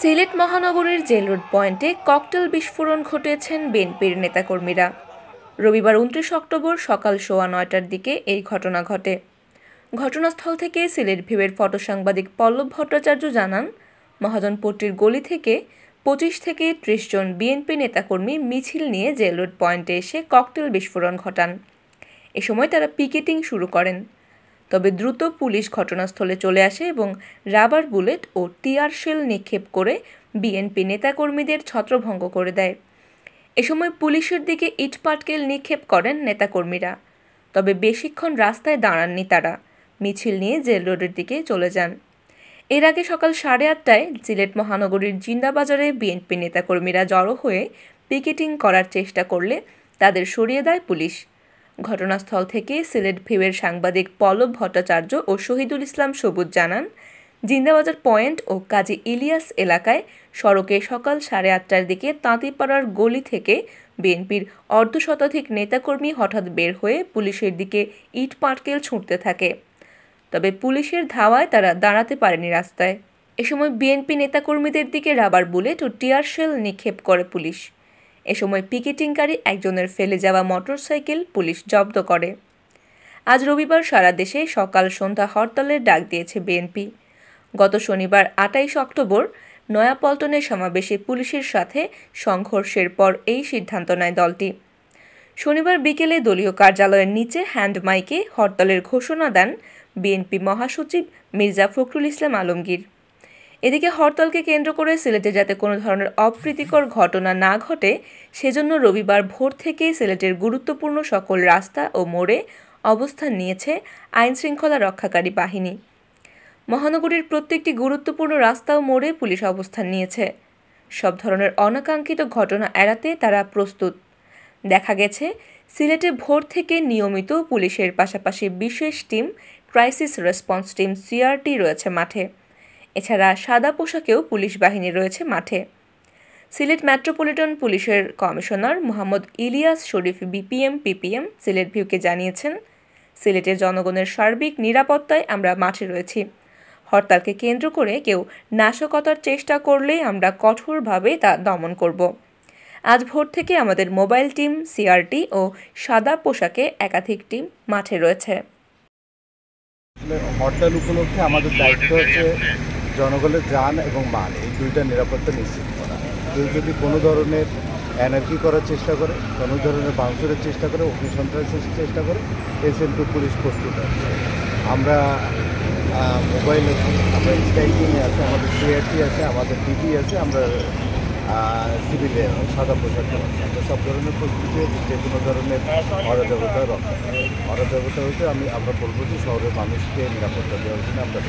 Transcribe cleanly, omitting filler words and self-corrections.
সিলেট মহানগরীর jail road পয়েন্টে cocktail বিস্ফোরণ ঘটিয়েছেন বিএনপির নেতাকর্মীরা। রবিবার 29 অক্টোবর সকাল 9:15টার দিকে এই ঘটনা ঘটে। ঘটনাস্থল থেকে সিলেট ভিউয়ের ফটো সাংবাদিক পল্লব ভট্টাচার্য জানান, মহাজনপট্টির গলি থেকে 25 থেকে 30 জন বিএনপি নেতাকর্মী মিছিল নিয়ে জেল রোড পয়েন্টে এসে ককটেল বিস্ফোরণ ঘটান। এ সময় তারা পিকেটিং শুরু করেন। তবে দ্রুত পুলিশ ঘটনাস্থলে চলে আসে এবং রাবার বুলেট ও টিয়ার শেল নিক্ষেপ করে বিএনপি নেতাকর্মীদের ছত্রভঙ্গ করে দেয়। এ সময় পুলিশের দিকে ইটপাটকেল নিক্ষেপ করেন নেতাকর্মীরা। তবে বেশিক্ষণ রাস্তায় দাঁড়াননি তারা, মিছিল নিয়ে জেল রোডের দিকে চলে যান। এর আগে সকাল 8:30টায় সিলেট মহানগরীর জিন্দাবাজারে বিএনপি নেতাকর্মীরা জড়ো হয়ে পিকেটিং করার চেষ্টা করলে তাদের সরিয়ে দেয় পুলিশ। ঘটনাস্থল থেকে সিলেট ভিউয়ের সাংবাদিক পল্লব ভট্টাচার্য ও শহীদুল ইসলাম সবুজ জানান, জিন্দাবাজার পয়েন্ট ও কাজী ইলিয়াস এলাকায় সড়কে সকাল 8:30টার দিকে তাঁতিপাড়ার গলি থেকে বিএনপির অর্ধশতাধিক নেতাকর্মী হঠাৎ বের হয়ে পুলিশের দিকে ইট পাটকেল ছুঁড়তে থাকে। তবে পুলিশের ধাওয়ায় তারা দাঁড়াতে পারেনি রাস্তায়। এ সময় বিএনপি নেতাকর্মীদের দিকে রাবার বুলেট ও টিয়ার শেল নিক্ষেপ করে পুলিশ। এ সময় পিকেটিংকারী একজনের ফেলে যাওয়া মোটরসাইকেল পুলিশ জব্দ করে। আজ রবিবার সারা দেশে সকাল সন্ধ্যা হরতালের ডাক দিয়েছে বিএনপি। গত শনিবার 28 অক্টোবর নয়াপল্টনের সমাবেশে পুলিশের সাথে সংঘর্ষের পর এই সিদ্ধান্ত নেয় দলটি। শনিবার বিকেলে দলীয় কার্যালয়ের নিচে হ্যান্ড মাইকে হরতালের ঘোষণা দেন বিএনপি মহাসচিব মির্জা ফখরুল ইসলাম আলমগীর। এদিকে হরতালকে কেন্দ্র করে সিলেটে যাতে কোনো ধরনের অপ্রীতিকর ঘটনা না ঘটে সেজন্য রবিবার ভোর থেকেই সিলেটের গুরুত্বপূর্ণ সকল রাস্তা ও মোড়ে অবস্থান নিয়েছে আইনশৃঙ্খলা রক্ষাকারী বাহিনী। মহানগরীর প্রত্যেকটি গুরুত্বপূর্ণ রাস্তা ও মোড়ে পুলিশ অবস্থান নিয়েছে। সব ধরনের অনাকাঙ্ক্ষিত ঘটনা এড়াতে তারা প্রস্তুত। দেখা গেছে, সিলেটে ভোর থেকে নিয়মিত পুলিশের পাশাপাশি বিশেষ team, crisis response team CRT রয়েছে মাঠে। এছাড়া সাদা পোশাকেও পুলিশ বাহিনী রয়েছে মাঠে। সিলেট মেট্রোপলিটন পুলিশের কমিশনার মোহাম্মদ ইলিয়াস শরীফ পিপিএম সিলেট ভিউকে জানিয়েছেন, সিলেটের জনগণের সার্বিক নিরাপত্তায় আমরা মাঠে রয়েছি। হরতালকে কেন্দ্র করে কেউ নাশকতার চেষ্টা করলেই আমরা কঠোরভাবে তা দমন করব। আজ ভোর থেকে আমাদের মোবাইল টিম, সিআরটি ও সাদা পোশাকে একাধিক টিম মাঠে রয়েছে। হরতাল উপলক্ষে আমাদের দায়িত্ব হচ্ছে জনগণের যান এবং মান এই দুইটা নিরাপত্তা নিশ্চিত করা। কেউ যদি কোনো ধরনের এনার্জি করার চেষ্টা করে, কোনো ধরনের ভাঙচুরের চেষ্টা করে, অগ্নিসন্ত্রাসের চেষ্টা করে, এসএমপি পুলিশ প্রস্তুত আছে। আমরা মোবাইল আছে, আমরা স্ট্রাইকিংয়ে আছে, আমাদের সিআরটি আছে, আমাদের ডিবি আছে, আমরা সিভিলে সাদা পোশাক আছে। আমরা সব ধরনের প্রস্তুতি হচ্ছে যে কোনো ধরনের অরাজকতা রক্ষা। অরাজকতা হচ্ছে আমরা বলবো যে শহরের মানুষকে নিরাপত্তা দেওয়ার জন্য আমরা